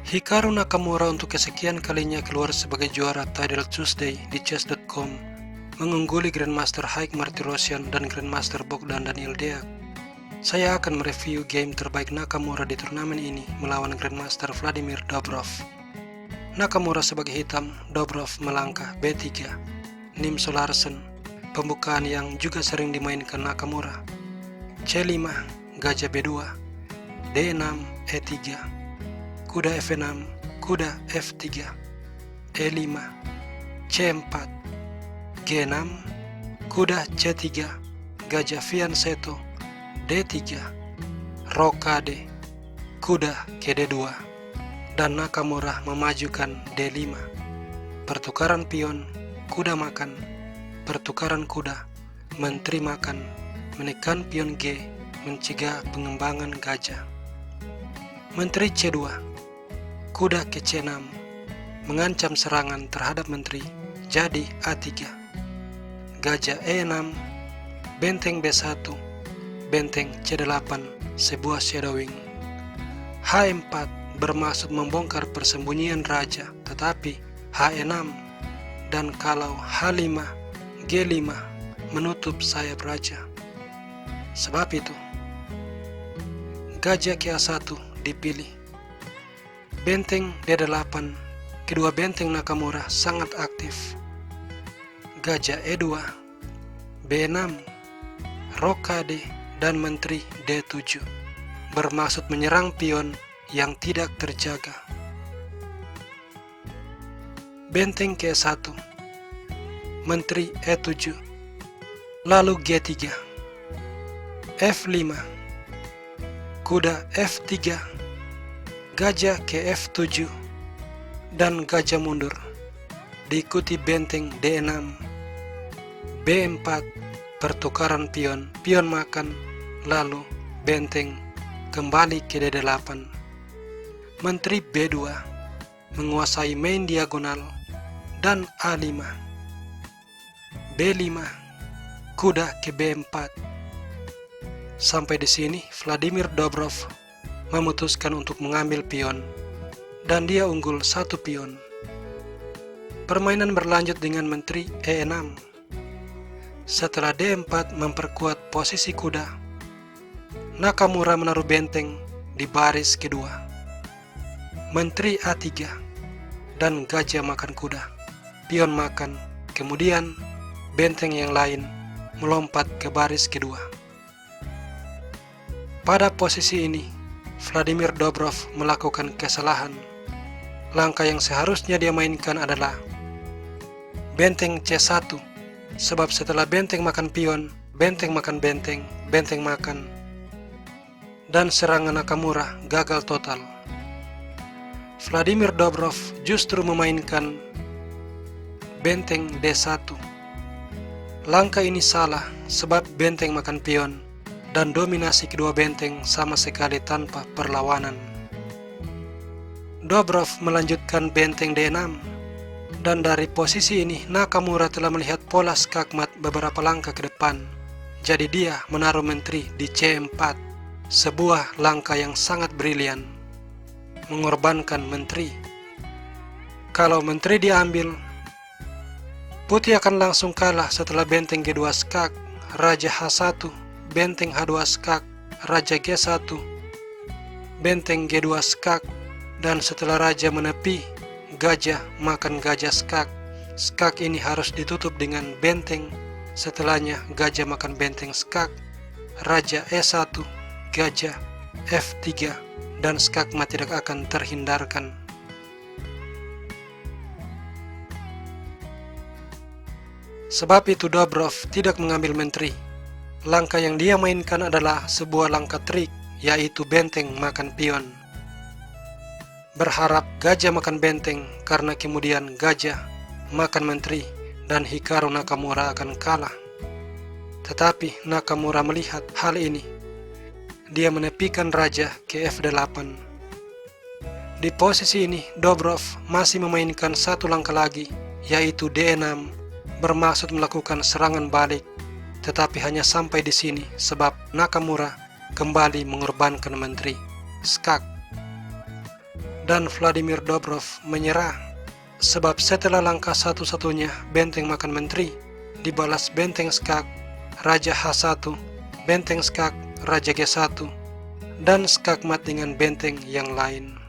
Hikaru Nakamura untuk kesekian kalinya keluar sebagai juara Tidal Tuesday di Chess.com, mengungguli Grandmaster Haik Martirosyan dan Grandmaster Bogdan Daniel Deak. Saya akan mereview game terbaik Nakamura di turnamen ini melawan Grandmaster Vladimir Dobrov. Nakamura sebagai hitam, Dobrov melangkah B3, Nimso Larsen, pembukaan yang juga sering dimainkan Nakamura. C5, gajah B2, D6, E3, kuda F6, kuda F3, E5, C4, G6, kuda C3, gajah fianchetto, D3, rokade, kuda ke D2, dan Nakamura memajukan D5. Pertukaran pion, kuda makan, pertukaran kuda, menteri makan, menekan pion G, mencegah pengembangan gajah. Menteri C2, kuda ke C6, mengancam serangan terhadap menteri, jadi A3. Gajah E6, benteng B1, benteng C8, sebuah shadowing. H4 bermaksud membongkar persembunyian raja, tetapi H6, dan kalau H5, G5 menutup sayap raja. Sebab itu, gajah ke A1 dipilih. Benteng D8, kedua benteng Nakamura sangat aktif. Gajah E2, B6, rokade, dan menteri D7 bermaksud menyerang pion yang tidak terjaga. Benteng ke E1, menteri E7, lalu G3, F5, kuda F3, gajah ke F7, dan gajah mundur, diikuti benteng D6, B4, pertukaran pion, pion makan, lalu benteng kembali ke D8. Menteri B2 menguasai main diagonal, dan A5, B5, kuda ke B4. Sampai di sini Vladimir Dobrov memutuskan untuk mengambil pion, dan dia unggul satu pion. Permainan berlanjut dengan menteri E6. Setelah D4 memperkuat posisi kuda, Nakamura menaruh benteng di baris kedua. Menteri A3 dan gajah makan kuda, pion makan, kemudian benteng yang lain melompat ke baris kedua. Pada posisi ini, Vladimir Dobrov melakukan kesalahan. Langkah yang seharusnya dia mainkan adalah benteng C1, sebab setelah benteng makan pion, benteng makan benteng, benteng makan, dan serangan Nakamura gagal total. Vladimir Dobrov justru memainkan benteng D1. Langkah ini salah sebab benteng makan pion, dan dominasi kedua benteng sama sekali tanpa perlawanan. Dobrov melanjutkan benteng D6, dan dari posisi ini Nakamura telah melihat pola skakmat beberapa langkah ke depan. Jadi dia menaruh menteri di C4, sebuah langkah yang sangat brilian, mengorbankan menteri. Kalau menteri diambil, putih akan langsung kalah setelah benteng G2 skak, raja H1, benteng H2 skak, raja G1, benteng G2 skak, dan setelah raja menepi, gajah makan gajah skak. Skak ini harus ditutup dengan benteng, setelahnya gajah makan benteng skak, raja E1, gajah F3, dan skakmat tidak akan terhindarkan. Sebab itu Dobrov tidak mengambil menteri. Langkah yang dia mainkan adalah sebuah langkah trik, yaitu benteng makan pion. Berharap gajah makan benteng, karena kemudian gajah makan menteri dan Hikaru Nakamura akan kalah. Tetapi Nakamura melihat hal ini. Dia menepikan raja ke F8. Di posisi ini Dobrov masih memainkan satu langkah lagi, yaitu D6, bermaksud melakukan serangan balik, tetapi hanya sampai di sini sebab Nakamura kembali mengorbankan menteri skak. dan Vladimir Dobrov menyerah. Sebab setelah langkah satu-satunya benteng makan menteri, dibalas benteng Skak Raja H1, benteng Skak Raja G1, dan skakmat dengan benteng yang lain.